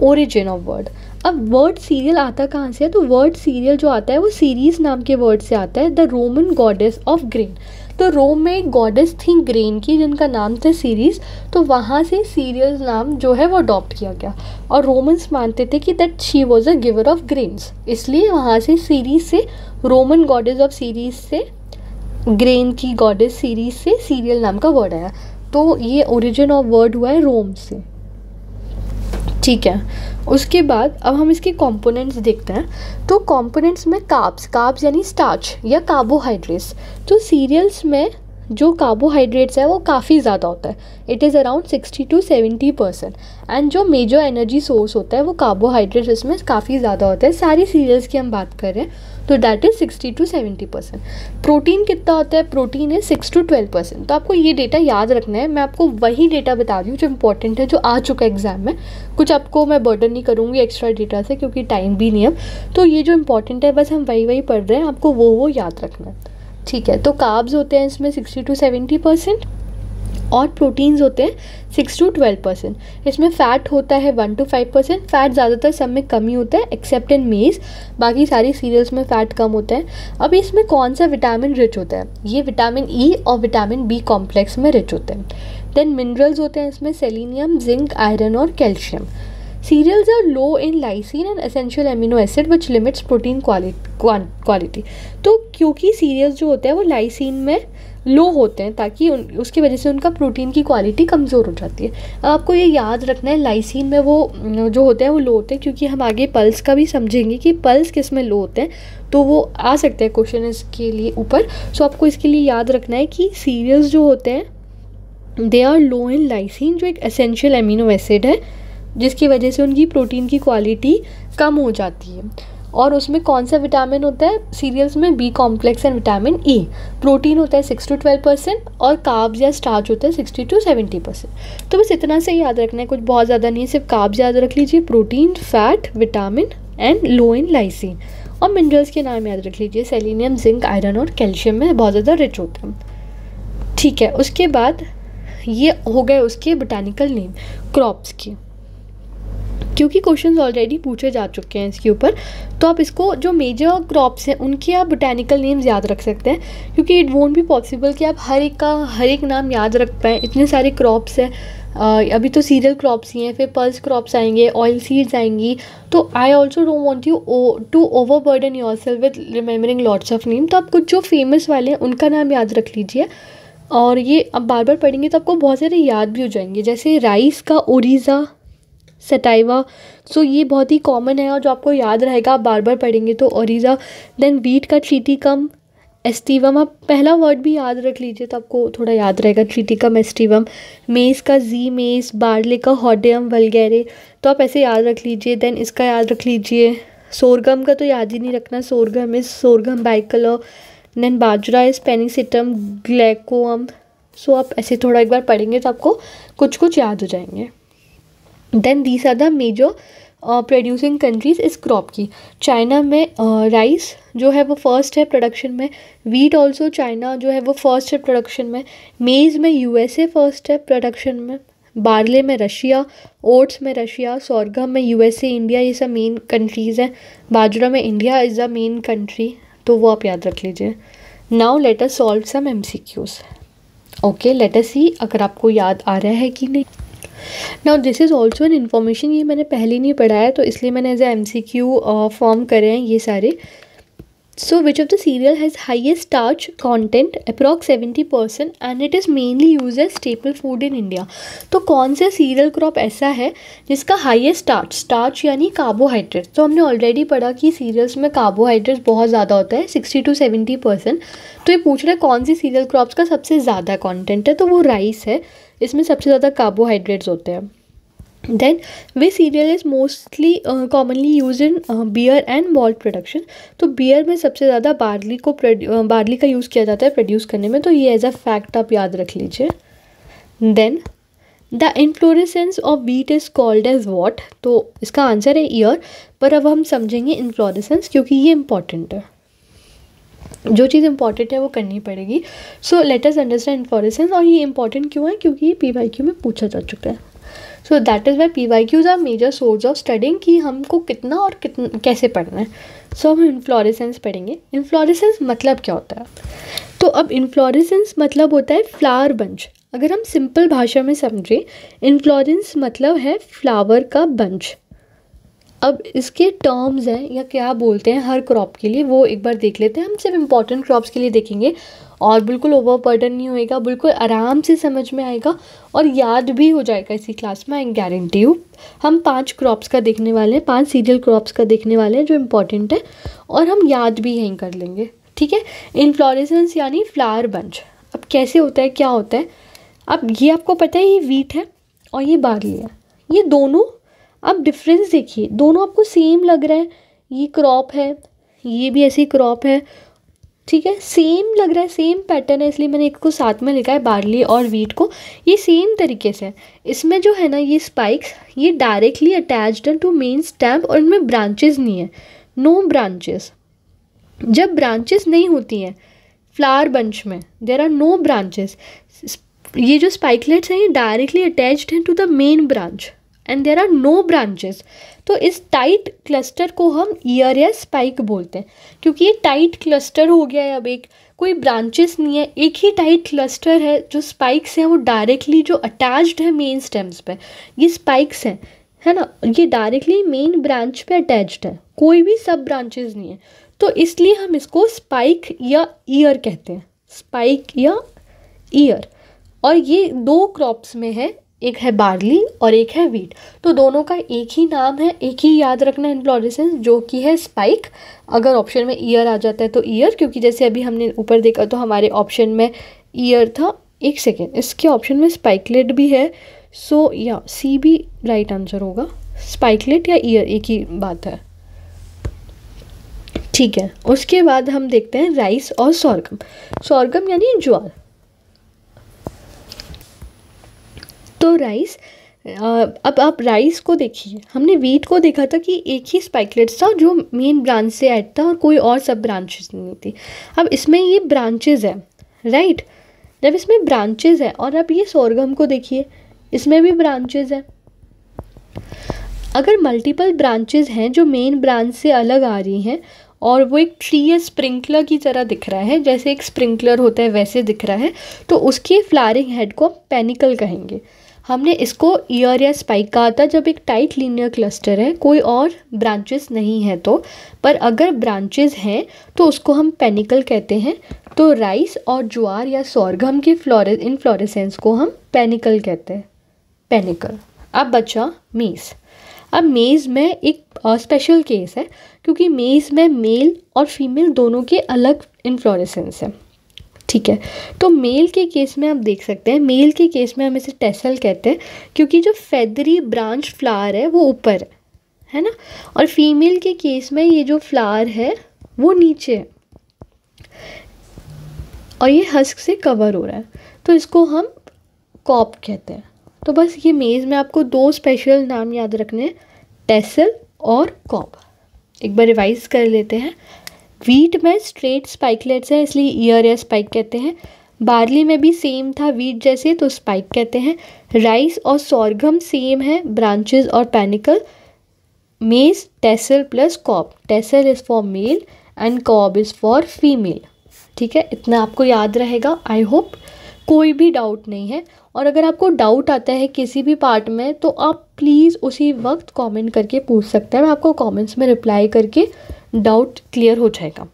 Origin of word. अब वर्ड सीरियल आता कहाँ से है? तो वर्ड सीरियल जो आता है वो सीरीज नाम के वर्ड से आता है, the Roman goddess of grain. तो रोम में एक गॉडेस थी ग्रेन की जिनका नाम था सीरीज, तो वहाँ से सीरियल नाम जो है वो अडॉप्ट किया गया, और रोमन्स मानते थे कि that she was a giver of grains, इसलिए वहाँ से सीरीज से, रोमन गॉडेस ऑफ सीरीज से, ग्रेन की गॉडेस सीरीज से सीरियल नाम का वर्ड आया। तो ये ओरिजिन ऑफ वर्ड हुआ है रोम से, ठीक है। उसके बाद अब हम इसके कंपोनेंट्स देखते हैं। तो कंपोनेंट्स में कार्ब्स यानी स्टार्च या कार्बोहाइड्रेट्स। तो सीरियल्स में जो कार्बोहाइड्रेट्स है वो काफ़ी ज़्यादा होता है, it is around 60 to 70%। And जो मेजर एनर्जी सोर्स होता है वो कार्बोहाइड्रेट्स इसमें काफ़ी ज़्यादा होता है। सारी सीरियल्स की हम बात कर रहे हैं तो दैट इज़ 60 to 70%। प्रोटीन कितना होता है? प्रोटीन है 6 to 12%। तो आपको ये डेटा याद रखना है। मैं आपको वही डेटा बता रही हूँ जो इंपॉर्टेंट है, जो आ चुका है एग्जाम में। कुछ आपको मैं बर्डन नहीं करूँगी एक्स्ट्रा डेटा से, क्योंकि टाइम भी नहीं है। तो ये जो इंपॉर्टेंट है बस हम वही पढ़ रहे हैं, आपको वो याद रखना है, ठीक है। तो कार्ब्स होते हैं इसमें 60 to 70%, और प्रोटीन्स होते हैं 6 to 12%। इसमें फ़ैट होता है 1 to 5%। फ़ैट ज़्यादातर सब में कम ही होता है एक्सेप्ट इन मेज़, बाकी सारी सीरियल्स में फ़ैट कम होता है। अब इसमें कौन सा विटामिन रिच होता है? ये विटामिन ई और विटामिन बी कॉम्प्लेक्स में रिच होते हैं। देन मिनरल्स होते हैं इसमें सेलेनियम, जिंक, आयरन और calcium. Cereals are low in lysine and essential amino acid which limits protein quality। तो क्योंकि सीरियल्स जो होते हैं वो लाइसिन में लो होते हैं, ताकि उसकी वजह से उनका प्रोटीन की क्वालिटी कमज़ोर हो जाती है। आपको ये याद रखना है, लाइसिन में वो जो होते हैं वो लो होते हैं, क्योंकि हम आगे पल्स का भी समझेंगे कि पल्स किस में लो होते हैं, तो वो आ सकते हैं क्वेश्चन इसके लिए ऊपर। सो आपको इसके लिए याद रखना है कि सीरियल्स जो होते हैं they are low in lysine, जो एक एसेंशियल एमिनो एसिड है, जिसकी वजह से उनकी प्रोटीन की क्वालिटी कम हो जाती है। और उसमें कौन सा विटामिन होता है सीरियल्स में? B complex and vitamin E. Protein होता है 6 to 12%, और कार्ब्स या स्टार्च होता है 60 to 70%। तो बस इतना से याद रखना है, कुछ बहुत ज़्यादा नहीं है, सिर्फ कार्ब्स याद रख लीजिए, protein, fat, vitamin and low in lysine. और मिनरल्स के नाम याद रख लीजिए, सेलेनियम, जिंक, आयरन और कैल्शियम में बहुत ज़्यादा रिच होते हैं, ठीक है। उसके बाद ये हो गए उसके बोटानिकल नेम क्रॉप्स की, क्योंकि क्वेश्चंस ऑलरेडी पूछे जा चुके हैं इसके ऊपर, तो आप इसको जो मेजर क्रॉप्स हैं उनके आप बोटानिकल नेम्स याद रख सकते हैं, क्योंकि इट वोंट बी पॉसिबल कि आप हर एक नाम याद रख पाएँ, इतने सारे क्रॉप्स हैं। अभी तो सीरियल क्रॉप्स ही हैं, फिर पल्स क्रॉप्स आएंगे, ऑयल सीड्स आएंगी। तो I also don't want you to overburden yourself with remembering lots of name. तो आप कुछ जो फेमस वाले हैं उनका नाम याद रख लीजिए, और ये अब बार बार पढ़ेंगे तो आपको बहुत सारे याद भी हो जाएंगे। जैसे राइस का ओरिज़ा, सटाइवा, सो ये बहुत ही कॉमन है और जो आपको याद रहेगा, आप बार बार पढ़ेंगे तो ओरिज़ा। देन वीट का चीटिकम, एस्टिवम, आप पहला वर्ड भी याद रख लीजिए तो आपको थोड़ा याद रहेगा, ट्रिटिकम एस्टिवम। मेज का जी मेज, बार्ले का हॉडियम वल्गैरे, तो आप ऐसे याद रख लीजिए। देन इसका याद रख लीजिए। सोरगम का तो याद ही नहीं रखना, sorghum is sorghum bicolor. Then bajra is Pennisetum glaucum. So आप ऐसे थोड़ा एक बार पढ़ेंगे तो आपको कुछ कुछ याद हो जाएंगे। Then these are the major producing countries इस क्रॉप की। चाइना में राइस जो है वो फर्स्ट है प्रोडक्शन में। वीट ऑल्सो चाइना जो है वो फर्स्ट है प्रोडक्शन में। मेज़ में यूएसए फर्स्ट है प्रोडक्शन में। बार्ले में रशिया, ओट्स में रशिया, सोरगम में यूएसए, इंडिया, ये सब मेन कंट्रीज़ हैं। बाजरा में India is the main country, तो वो आप याद रख लीजिए। Now let us solve some MCQs. Okay, let us see अगर आपको याद आ रहा है कि नहीं। Now this is also an information, ये मैंने पहले नहीं पढ़ा है तो इसलिए मैंने एज ए MCQ फॉर्म करे हैं ये सारे। So which of the cereal has highest starch content approx 70% and it is mainly use as staple food in India. तो कौन सा सीरियल क्रॉप ऐसा है जिसका हाइएस्ट स्टार्च यानी कार्बोहाइड्रेट। तो हमने ऑलरेडी पढ़ा कि सीरियल्स में कार्बोहाइड्रेट बहुत ज़्यादा होता है, 60 to 70%। तो ये पूछ रहा है कौन सी सीरियल क्रॉप्स का सबसे ज़्यादा कॉन्टेंट है, तो वो राइस है, इसमें सबसे ज़्यादा कार्बोहाइड्रेट्स होते हैं। Then way cereal is mostly commonly use in beer and malt production. तो बियर में सबसे ज़्यादा बार्ली का यूज़ किया जाता है प्रोड्यूस करने में, तो ये एज अ फैक्ट आप याद रख लीजिए। Then the inflorescence of wheat is called as what. तो इसका आंसर है ईयर, पर अब हम समझेंगे इन्फ्लोरेसेंस क्योंकि ये इंपॉर्टेंट है, जो चीज़ इंपॉर्टेंट है वो करनी पड़ेगी। So let us understand inflorescence. और ये इंपॉर्टेंट क्यों है, क्योंकि ये PYQ में पूछा जा चुका है। So that is why PYQs are major source of studying कि हमको कितना और कैसे पढ़ना है। सो हम इन्फ्लोरेसेंस पढ़ेंगे। इन्फ्लोरेसेंस मतलब क्या होता है, तो अब इन्फ्लोरेसेंस मतलब होता है फ्लावर बंच। अगर हम सिंपल भाषा में समझें, इन्फ्लोरेंस मतलब है फ्लावर का बंच। अब इसके टर्म्स हैं या क्या बोलते हैं हर क्रॉप के लिए, वो एक बार देख लेते हैं। हम सिर्फ इम्पॉर्टेंट क्रॉप्स के लिए देखेंगे और बिल्कुल ओवर बर्डन नहीं होएगा, बिल्कुल आराम से समझ में आएगा और याद भी हो जाएगा इसी क्लास में, आई गारंटी यू। हम 5 क्रॉप्स का देखने वाले हैं, 5 सीरियल क्रॉप्स का देखने वाले हैं जो इम्पॉर्टेंट है और हम याद भी यहीं कर लेंगे, ठीक है। इन्फ्लोरेसेंस यानी फ्लावर बंच। अब कैसे होता है, क्या होता है, अब ये आपको पता है ये वीट है और ये बार्ली है, ये दोनों आप डिफरेंस देखिए, दोनों आपको सेम लग रहा है। ये क्रॉप है, ये भी ऐसी क्रॉप है, ठीक है, सेम लग रहा है, सेम पैटर्न है, इसलिए मैंने एक को साथ में लिखा है बार्ली और वीट को। ये सेम तरीके से है। इसमें जो है ना ये स्पाइक्स, ये directly attached to main stem और इनमें ब्रांचेस नहीं है, नो ब्रांचेस। जब ब्रांचेस नहीं होती हैं फ्लावर बंच में, देयर आर नो ब्रांचेस। ये जो स्पाइकलेट्स हैं ये डायरेक्टली अटैच्ड हैं to the main branch and there are no branches. तो इस टाइट क्लस्टर को हम ईयर या स्पाइक बोलते हैं, क्योंकि ये टाइट क्लस्टर हो गया है। अब एक कोई ब्रांचेस नहीं है, एक ही टाइट क्लस्टर है। जो स्पाइक्स हैं वो डायरेक्टली जो अटैच्ड है मेन स्टेम्स पे, ये स्पाइक्स हैं, है ना, ये डायरेक्टली मेन ब्रांच पे अटैच्ड है, कोई भी सब ब्रांचेस नहीं है। तो इसलिए हम इसको स्पाइक या ईयर कहते हैं, स्पाइक या ईयर। और ये 2 क्रॉप्स में है, एक है बार्ली और एक है वीट, तो दोनों का एक ही नाम है, एक ही याद रखना है इन्फ्लोरेसेंस, जो कि है स्पाइक। अगर ऑप्शन में ईयर आ जाता है तो ईयर, क्योंकि जैसे अभी हमने ऊपर देखा तो हमारे ऑप्शन में ईयर था। एक सेकेंड, इसके ऑप्शन में स्पाइकलेट भी है, सो या सी भी राइट आंसर होगा। स्पाइकलेट या ईयर एक ही बात है, ठीक है। उसके बाद हम देखते हैं राइस और सोरगम। सोरगम यानी ज्वार। तो राइस, अब आप राइस को देखिए, हमने वीट को देखा था कि एक ही स्पाइकलेट्स था जो मेन ब्रांच से ऐड था और कोई और सब ब्रांचेस नहीं थी। अब इसमें ये ब्रांचेस है, राइट, जब इसमें ब्रांचेस है। और अब ये सोरगम को देखिए, इसमें भी ब्रांचेस है। अगर मल्टीपल ब्रांचेस हैं जो मेन ब्रांच से अलग आ रही हैं और वो एक ट्री या स्प्रिंकलर की तरह दिख रहा है, जैसे एक स्प्रिंकलर होता है वैसे दिख रहा है, तो उसके फ्लावरिंग हेड को पेनिकल कहेंगे। हमने इसको ईयर या स्पाइक कहा था जब एक टाइट लीनियर क्लस्टर है, कोई और ब्रांचेस नहीं है तो, पर अगर ब्रांचेस हैं तो उसको हम पेनिकल कहते हैं। तो राइस और ज्वार या सोरगम के इन्फ्लोरेसेंस को हम पेनिकल कहते हैं, पेनिकल। अब बचा मेज़। अब मेज़ में एक स्पेशल केस है, क्योंकि मेज़ में मेल और फीमेल दोनों के अलग इन्फ्लोरेसेंस है, ठीक है। तो मेल के केस में आप देख सकते हैं, मेल के केस में हम इसे टेसल कहते हैं, क्योंकि जो फेदरी ब्रांच फ्लावर है वो ऊपर है ना, और फीमेल के केस में ये जो फ्लावर है वो नीचे है और ये हस्क से कवर हो रहा है, तो इसको हम कॉप कहते हैं। तो बस ये मेज़ में आपको 2 स्पेशल नाम याद रखने हैं, टेसल और कॉप। एक बार रिवाइज कर लेते हैं। वीट में स्ट्रेट स्पाइकलेट्स हैं, इसलिए ईयर या स्पाइक कहते हैं। बार्ली में भी सेम था वीट जैसे, तो स्पाइक कहते हैं। राइस और सोरगम सेम है, ब्रांचेस और panicle. Maize tassel plus cob, tassel is for male and cob is for female, ठीक है। इतना आपको याद रहेगा, आई होप कोई भी डाउट नहीं है। और अगर आपको डाउट आता है किसी भी पार्ट में तो आप प्लीज़ उसी वक्त कमेंट करके पूछ सकते हैं, मैं आपको कमेंट्स में रिप्लाई करके डाउट क्लियर हो जाएगा।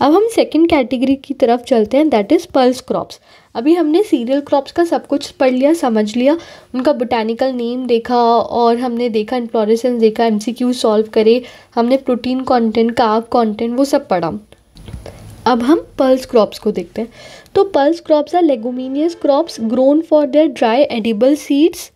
अब हम सेकंड कैटेगरी की तरफ चलते हैं, दैट इज़ पल्स क्रॉप्स। अभी हमने सीरियल क्रॉप्स का सब कुछ पढ़ लिया, समझ लिया, उनका बोटानिकल नेम देखा और हमने देखा इन्फ्लोरेसेंस देखा, एमसीक्यू सॉल्व करे, हमने प्रोटीन कंटेंट, कार्ब कंटेंट वो सब पढ़ा। अब हम पल्स क्रॉप्स को देखते हैं। तो pulse crops are leguminous crops grown for their dry edible seeds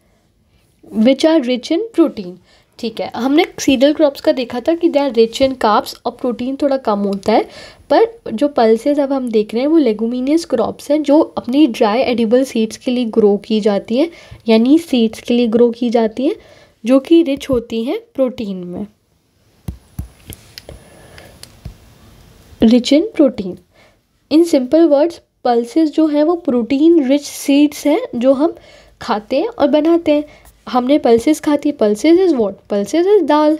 which are rich in protein, ठीक है। हमने सीरियल क्रॉप्स का देखा था कि they are rich in carbs और प्रोटीन थोड़ा कम होता है, पर जो पल्सेस अब हम देख रहे हैं वो लेगुमिनियस क्रॉप्स हैं जो अपनी ड्राई एडिबल सीड्स के लिए ग्रो की जाती है, यानी सीड्स के लिए ग्रो की जाती है, जो कि रिच होती हैं प्रोटीन में, rich in protein. In simple words pulses जो हैं वो प्रोटीन रिच सीड्स हैं जो हम खाते हैं और बनाते हैं। हमने पल्सेस खाती है, pulses is what, pulses is dal.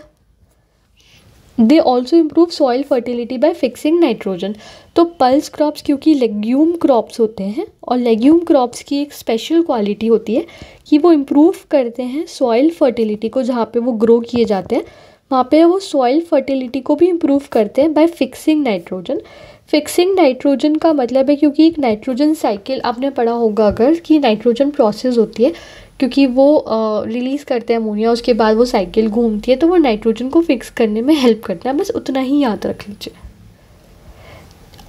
They also improve soil fertility bye fixing nitrogen. तो पल्स क्रॉप्स क्योंकि लेग्यूम क्रॉप्स होते हैं और लेग्यूम क्रॉप्स की एक स्पेशल क्वालिटी होती है कि वो इम्प्रूव करते हैं सॉइल फर्टिलिटी को, जहाँ पे वो ग्रो किए जाते हैं वहाँ पे वो सॉइल फर्टिलिटी को भी इम्प्रूव करते हैं bye fixing nitrogen. Fixing nitrogen का मतलब है, क्योंकि एक नाइट्रोजन साइकिल आपने पढ़ा होगा अगर, कि नाइट्रोजन प्रोसेस होती है, क्योंकि वो रिलीज़ करते हैं अमोनिया, उसके बाद वो साइकिल घूमती है तो वो नाइट्रोजन को फिक्स करने में हेल्प करता है, बस उतना ही याद रख लीजिए।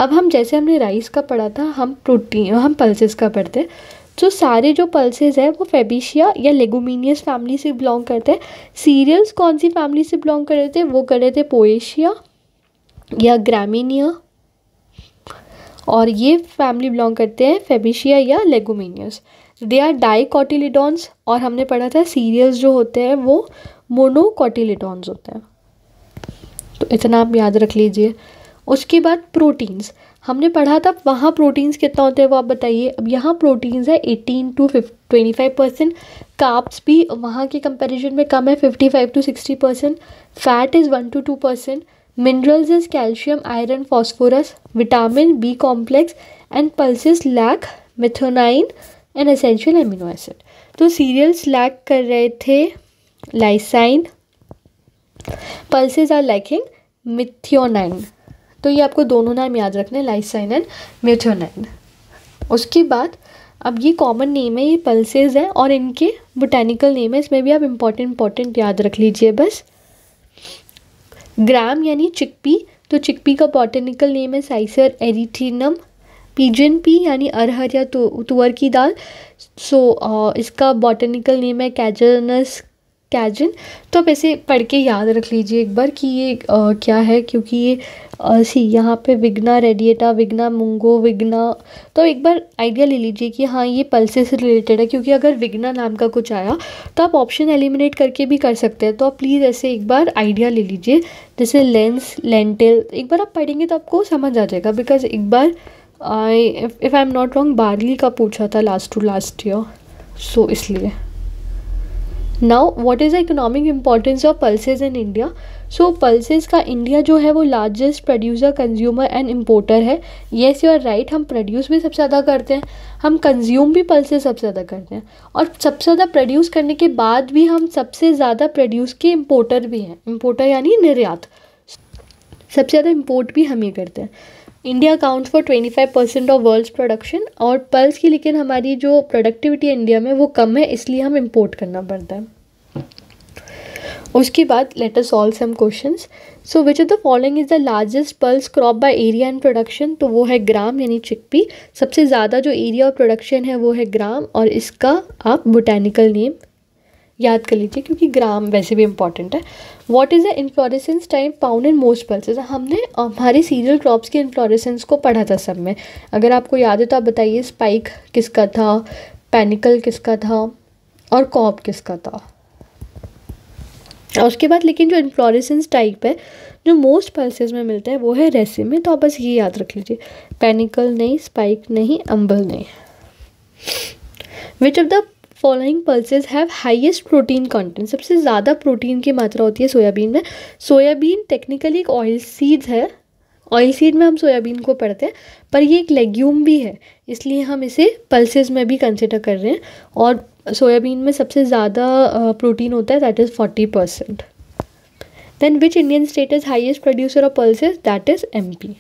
अब हम जैसे हमने राइस का पढ़ा था, हम पल्सेस का पढ़ते हैं। जो सारे जो पल्सेस हैं वो फेबिशिया या लेगुमिनियस फैमिली से बिलोंग करते हैं। सीरियल्स कौन सी फैमिली से बिलोंग कर रहे थे, वो कर रहे थे पोएशिया या ग्रामिनिया, और ये फैमिली बिलोंग करते हैं फेबिशिया या लेगुमिनियस। दे आर डाइकोटिलिडॉन्स, और हमने पढ़ा था सीरियल्स जो होते हैं वो मोनोकोटिलिडॉन्स होते हैं, तो इतना आप याद रख लीजिए। उसके बाद प्रोटीन्स हमने पढ़ा था, वहाँ प्रोटीन्स कितना होते हैं वो आप बताइए। अब यहाँ प्रोटीन्स है 18 to 25%, कार्ब्स भी वहाँ के कंपैरिजन में कम है 55 to 60%, fat is 1 to 2%, minerals is calcium, iron, phosphorus, vitamin B complex, and pulses lack methionine and essential amino acid. तो सीरियल्स लैक कर रहे थे lysine, pulses are lacking methionine. तो ये आपको दोनों नाम याद रखने, लाइसाइन एंड मिथ्योनाइन। उसके बाद अब ये कॉमन नेम है, ये पल्सेस है, और इनके बोटानिकल नेम है, इसमें भी आप इम्पॉर्टेंट याद रख लीजिए बस। ग्राम यानी चिकपी, तो चिकपी का बॉटनिकल नेम है साइसर एरिथ्रिनम। पिजन पी यानी अरहर या तुअर की दाल, सो इसका बॉटनिकल नेम है कैजनस कैजन। तो आप ऐसे पढ़ के याद रख लीजिए एक बार कि ये क्या है, क्योंकि ये यहाँ पे विग्ना रेडिएटा, विग्ना मुंगो, विग्ना, तो एक बार आइडिया ले लीजिए कि हाँ ये पल्सेस से रिलेटेड है, क्योंकि अगर विग्ना नाम का कुछ आया तो आप ऑप्शन एलिमिनेट करके भी कर सकते हैं। तो आप प्लीज़ ऐसे एक बार आइडिया ले लीजिए, जैसे लेंस, लेंटिल, एक बार आप पढ़ेंगे तो आपको समझ आ जाएगा। बिकॉज एक बार if I am not wrong barley का पूछा था लास्ट ईयर, सो इसलिए। Now what is the economic importance of pulses in India. So pulses का इंडिया जो है वो largest producer, consumer and importer है। येस यू आर राइट, हम प्रोड्यूस भी सबसे ज़्यादा करते हैं, हम कंज्यूम भी पल्सेस सबसे ज़्यादा करते हैं, और सबसे ज़्यादा प्रोड्यूस करने के बाद भी हम सबसे ज़्यादा प्रोड्यूस के इम्पोर्टर भी हैं। इम्पोर्टर यानी निर्यात, सबसे ज़्यादा इम्पोर्ट भी हम ही करते हैं। India accounts for 25% of world's production, और पल्स की लेकिन हमारी जो प्रोडक्टिविटी इंडिया में वो कम है, इसलिए हम इम्पोर्ट करना पड़ता है। उसके बाद let us solve some questions. So which of the following is the largest pulse crop by area and production. तो वो है ग्राम यानी चिकपी. सबसे ज़्यादा जो एरिया और प्रोडक्शन है वो है ग्राम, और इसका आप बोटेनिकल नेम याद कर लीजिए क्योंकि ग्राम वैसे भी इंपॉर्टेंट है. What is the inflorescence time found in most pulses. हमने हमारे सीरियल क्रॉप्स के इन्फ्लोरेसेंस को पढ़ा था सब में. अगर आपको याद है तो आप बताइए स्पाइक किसका था, पैनिकल किसका था और कॉप किसका था. और उसके बाद लेकिन जो इन्फ्लोरेसेंस टाइप है जो मोस्ट पल्सेस में मिलता है वो है रेसिम में. तो आप बस ये याद रख लीजिए, पैनिकल नहीं, स्पाइक नहीं, अम्बल नहीं. विच of the following pulses have highest protein content. सबसे ज़्यादा प्रोटीन की मात्रा होती है सोयाबीन में. सोयाबीन टेक्निकली एक ऑयल सीड है. ऑयल सीड में हम सोयाबीन को पढ़ते हैं, पर ये एक लेग्यूम भी है, इसलिए हम इसे पल्सेस में भी कंसिडर कर रहे हैं. और सोयाबीन में सबसे ज़्यादा प्रोटीन होता है, that is 40%. Then which Indian state is highest producer of pulses, that is MP.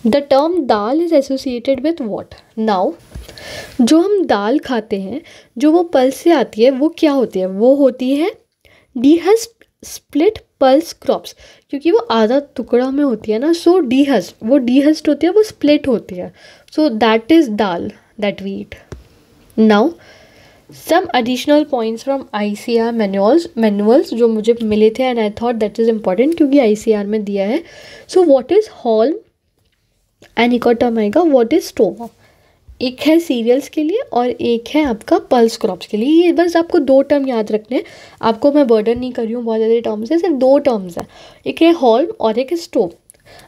The term dal is associated with what. Now जो हम दाल खाते हैं जो वो पल्स से आती है वो क्या होती है, वो होती है डीहस्ड स्प्लिट पल्स क्रॉप्स, क्योंकि वो आधा टुकड़ा में होती है ना. सो डीहस्ड, वो डीहस्ड होती है, वो स्प्लिट होती है. So that is dal that we eat. Now some additional points from ICAR manuals जो मुझे मिले थे and I thought that is important क्योंकि ICAR में दिया है. So what is haulm and एक और टर्म आएगा व्हाट इज़ स्टोवा. एक है सीरियल्स के लिए और एक है आपका पल्स क्रॉप्स के लिए. ये बस आपको 2 टर्म याद रखने हैं. आपको मैं बर्डन नहीं कर रही हूँ बहुत ज़्यादा टर्म्स है, सिर्फ 2 टर्म्स हैं. एक है हॉल्म और एक है स्टोव.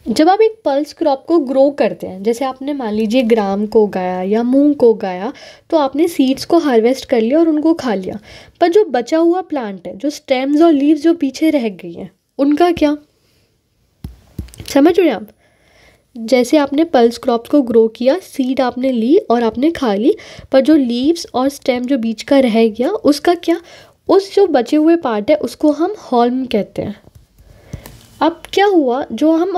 जब आप एक पल्स क्रॉप को ग्रो करते हैं, जैसे आपने मान लीजिए ग्राम को उगाया या मूंग को उगाया, तो आपने सीड्स को हार्वेस्ट कर लिया और उनको खा लिया. पर जो बचा हुआ प्लांट है, जो स्टेम्स और लीव्स जो पीछे रह गई हैं, उनका क्या. समझ रहे हैं आप. जैसे आपने पल्स क्रॉप को ग्रो किया, सीड आपने ली और आपने खा ली, पर जो लीव्स और स्टेम जो बीच का रह गया उसका क्या, उस जो बचे हुए पार्ट है उसको हम हॉल्म कहते हैं. अब क्या हुआ, जो हम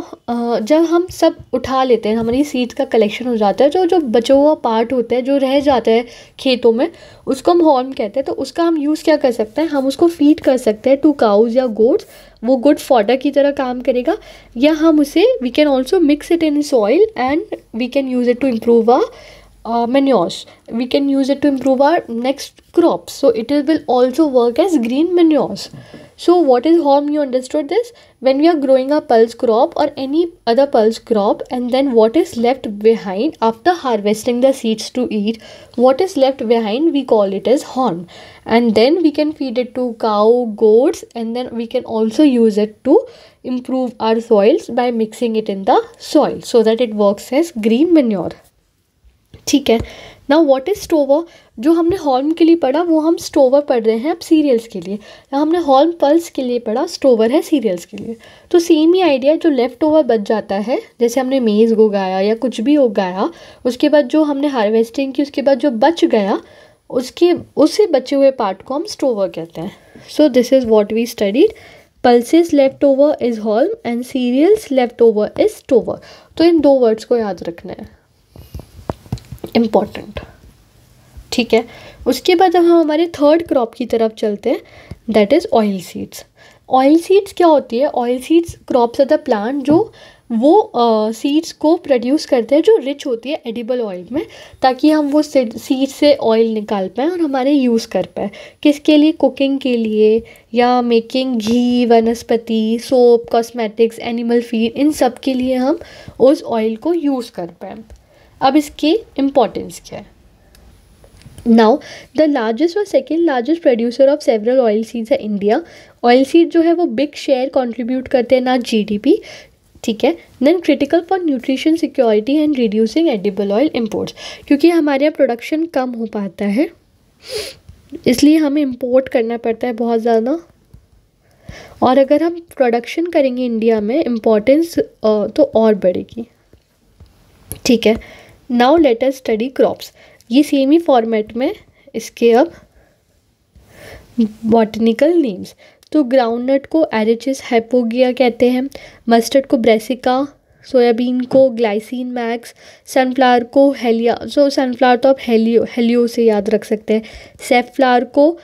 जब हम सब उठा लेते हैं, हमारी सीड्स का कलेक्शन हो जाता है, जो जो बचा हुआ पार्ट होता है जो रह जाता है खेतों में, उसको हम हॉर्न कहते हैं. तो उसका हम यूज़ क्या कर सकते हैं, हम उसको फीड कर सकते हैं टू काउज या गोट्स. वो गुड फॉडर की तरह काम करेगा. या हम उसे we can also mix it in soil and we can use it to improve our manures. We can use it to improve our next crops. So it will also work as green manures. So what is home? You understood this? When we are growing a pulse crop or any other pulse crop, and then what is left behind after harvesting the seeds to eat, what is left behind we call it as horn. And then we can feed it to cow, goats, and then we can also use it to improve our soils by mixing it in the soil so that it works as green manure. ठीक है. Now what is stover. जो हमने हॉर्न के लिए पढ़ा वो हम स्टोवर पढ़ रहे हैं अब सीरियल्स के लिए. हमने हॉर्न पल्स के लिए पढ़ा, स्टोवर है सीरियल्स के लिए. तो सेम ही आइडिया, जो लेफ्ट ओवर बच जाता है, जैसे हमने मेज़ उगाया या कुछ भी उगाया, उसके बाद जो हमने हार्वेस्टिंग की, उसके बाद जो बच गया, उससे बचे हुए पार्ट को हम स्टोवर कहते हैं. So this is what we studied. Pulses left over is haulm and cereals left over is stover. तो इन 2 वर्ड्स को याद रखना है, इम्पॉर्टेंट. ठीक है. उसके बाद अब हम हमारे थर्ड क्रॉप की तरफ चलते हैं, that is oil seeds. Oil seeds क्या होती है. Oil seeds crops are the plant जो वो सीड्स को प्रोड्यूस करते हैं जो रिच होती है एडिबल ऑयल में, ताकि हम वो सीड से ऑयल निकाल पाएँ और हमारे यूज़ कर पाएँ. किसके लिए, कुकिंग के लिए या मेकिंग घी, वनस्पति, सोप, कॉस्मेटिक्स, एनिमल फीड, इन सब के लिए हम उस ऑयल को यूज़ कर पाएँ. अब इसकी इम्पॉर्टेंस क्या है. नाउ द लार्जेस्ट और second largest producer of several oil seeds है इंडिया. ऑयल सीड जो है वो बिग शेयर कंट्रीब्यूट करते हैं ना GDP. ठीक है. Then critical for nutrition security and reducing edible oil imports. क्योंकि हमारे यहाँ प्रोडक्शन कम हो पाता है, इसलिए हमें इम्पोर्ट करना पड़ता है बहुत ज़्यादा. और अगर हम प्रोडक्शन करेंगे इंडिया में, इम्पोर्टेंस तो और बढ़ेगी. ठीक है. Now let us study crops. ये सेम ही फॉर्मेट में इसके अब बॉटनिकल नेम्स. तो ग्राउंडनट को एरिचिस हाइपोगिया कहते हैं, मस्टर्ड को ब्रेसिका, सोयाबीन को ग्लाइसिन मैक्स, सनफ्लावर को हेलिया. सो सनफ्लावर तो आप हेलियो से याद रख सकते हैं. सेफ्लावर को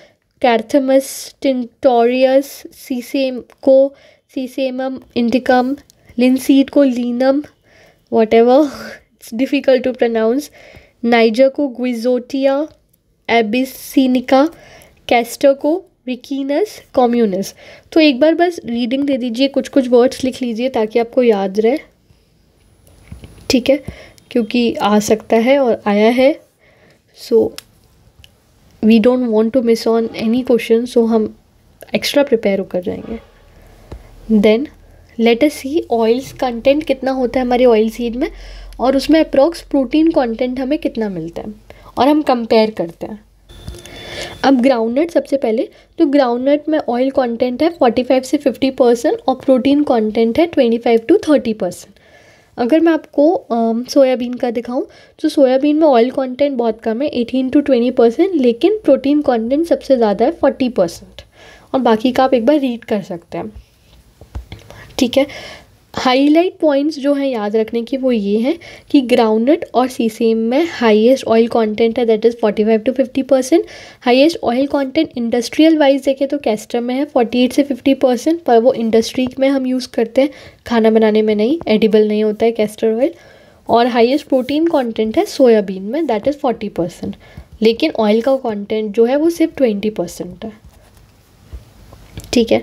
कैर्थमस टिंटोरियस, सीसेमको सीसेमम इंडिकम, लिनसीड को Linum, whatever, it's difficult to pronounce, niger को ग्विजोटिया एबिसिनिका, कैस्टर को रिकीनस कम्युनस। तो एक बार बस रीडिंग दे दीजिए, कुछ कुछ वर्ड्स लिख लीजिए ताकि आपको याद रहे, ठीक है, क्योंकि आ सकता है और आया है। So we don't want to miss on any question, so हम एक्स्ट्रा प्रिपेयर होकर जाएंगे। Then let us see oils content कितना होता है हमारे ऑयल सीड में, और उसमें अप्रॉक्स प्रोटीन कंटेंट हमें कितना मिलता है, और हम कंपेयर करते हैं। अब ग्राउंडनट सबसे पहले, तो ग्राउंडनट में ऑयल कंटेंट है 45 से 50% और प्रोटीन कंटेंट है 25 to 30%। अगर मैं आपको सोयाबीन का दिखाऊं तो सोयाबीन में ऑयल कंटेंट बहुत कम है 18 to 20%, लेकिन प्रोटीन कंटेंट सबसे ज़्यादा है 40%, और बाकी का आप एक बार रीड कर सकते हैं, ठीक है। हाईलाइट पॉइंट्स जो हैं याद रखने की वो ये हैं कि ग्राउंडनट और सीसेम में हाईएस्ट ऑयल कंटेंट है, that is 45 to 50%। Highest oil content industrial wise देखें तो कैस्टर में है 48 से 50%, पर वो इंडस्ट्री में हम यूज़ करते हैं, खाना बनाने में नहीं, एडिबल नहीं होता है कैस्टर ऑयल। और हाईएस्ट प्रोटीन कॉन्टेंट है सोयाबीन में, दैट इज़ 40%, लेकिन ऑयल का कॉन्टेंट जो है वो सिर्फ 20% है, ठीक है।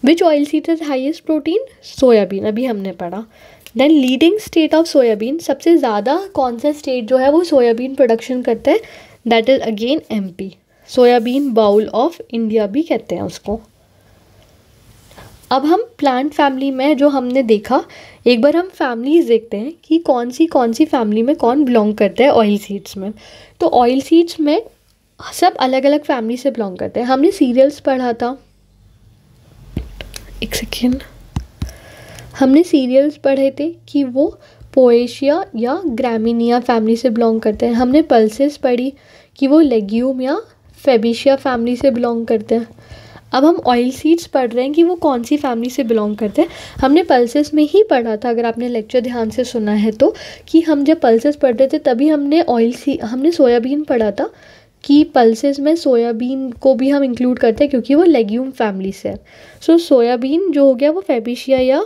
Which oil seed is highest protein? Soybean, अभी हमने पढ़ा। Then leading state of soybean, सबसे ज़्यादा कौन सा स्टेट जो है वो सोयाबीन प्रोडक्शन करता है, that is again MP. Soybean bowl of India भी कहते हैं उसको। अब हम प्लांट फैमिली में जो हमने देखा, एक बार हम फैमिलीज देखते हैं कि कौन सी फैमिली में कौन बिलोंग करता है ऑयल सीड्स में। तो ऑयल सीड्स में सब अलग अलग फैमिली से बिलोंग करते हैं। हमने सीरियल्स पढ़ा था, एक सेकेंड, हमने सीरियल्स पढ़े थे कि वो पोएशिया या ग्रामिनिया फैमिली से बिलोंग करते हैं। हमने पल्सेस पढ़ी कि वो लेग्यूम या फेबिशिया फैमिली से बिलोंग करते हैं। अब हम ऑयल सीड्स पढ़ रहे हैं कि वो कौन सी फैमिली से बिलोंग करते हैं। हमने पल्सेस में ही पढ़ा था, अगर आपने लेक्चर ध्यान से सुना है तो, कि हम जब पल्सेस पढ़ रहे थे तभी हमने सोयाबीन पढ़ा था कि पल्सेस में सोयाबीन को भी हम इंक्लूड करते हैं क्योंकि वो लेग्यूम फैमिली से है। सो सोयाबीन जो हो गया वो फेबिशिया या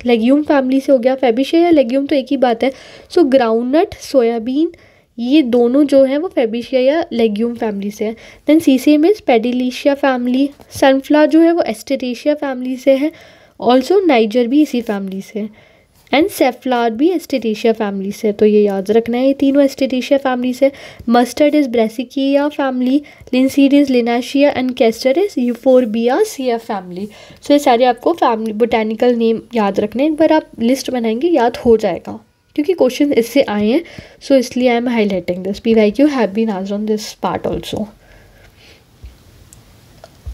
लेग्यूम फैमिली से हो गया। फेबिशिया या लेग्यूम तो एक ही बात है। सो ग्राउंडनट, सोयाबीन, ये दोनों जो हैं वो फेबिशिया या लेग्यूम फैमिली से है। Then sesame is Pedaliaceae family. Sunflower जो है वो एस्टेरेशिया फैमिली से है। ऑल्सो नाइजर भी इसी फैमिली से है। एंड सेफ्लावर भी एस्टेरेशिया फैमिली से, तो ये याद रखना है, ये तीनों एस्टेरेशिया फैमिली से। Mustard is Brassicaceae family, linseed is Linaceae and castor is Euphorbiaceae family. So ये सारे आपको फैमिली बोटेनिकल नेम याद रखने, एक बार आप लिस्ट बनाएंगे याद हो जाएगा क्योंकि क्वेश्चन इससे आए हैं। सो इसलिए I am highlighting this. PYQ have been asked on this part also.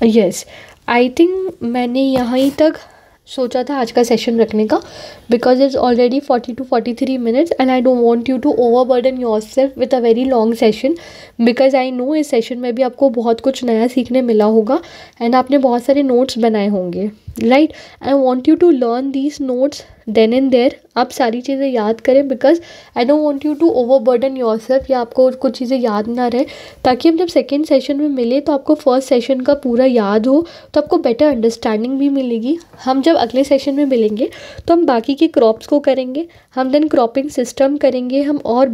Yes, I think मैंने यहाँ तक सोचा था आज का सेशन रखने का, because it's already 40 to 43 minutes and I don't want you to overburden yourself with a very long session, because I know इस सेशन में भी आपको बहुत कुछ नया सीखने मिला होगा एंड आपने बहुत सारे नोट्स बनाए होंगे, right. I want you to learn these notes then and there. आप सारी चीज़ें याद करें, because I don't want you to overburden yourself या आपको कुछ चीज़ें याद ना रहे, ताकि हम जब सेकेंड सेशन में मिले तो आपको फर्स्ट सेशन का पूरा याद हो, तो आपको बेटर अंडरस्टैंडिंग भी मिलेगी। हम जब अगले सेशन में मिलेंगे तो हम बाकी के क्रॉप्स को करेंगे, हम देन क्रॉपिंग सिस्टम करेंगे हम, और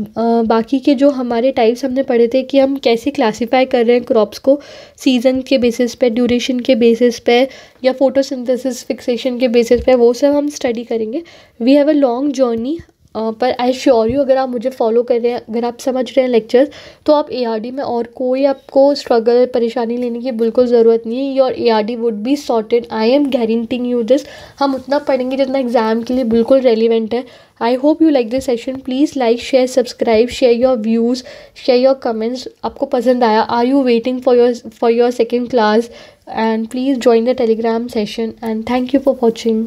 बाकी के जो हमारे टाइप्स हमने पढ़े थे कि हम कैसे क्लासीफाई कर रहे हैं क्रॉप्स को, सीजन के बेसिस पे, ड्यूरेशन के बेसिस पे, या फोटोसिंथेसिस फिक्सेशन के बेसिस पे, वो सब हम स्टडी करेंगे। We have a long journey, पर आई श्योर यू, अगर आप मुझे फॉलो कर रहे हैं, अगर आप समझ रहे हैं लेक्चर्स, तो आप ARD में और कोई आपको स्ट्रगल परेशानी लेने की बिल्कुल ज़रूरत नहीं है। Your ARD would be sorted, I am guaranteeing you this. हम उतना पढ़ेंगे जितना एग्जाम के लिए बिल्कुल रेलिवेंट है। I hope you like this session. Please like, share, subscribe, share your views, share your comments. आपको पसंद आया? Are you waiting for your second class? And please join the Telegram session and thank you for watching.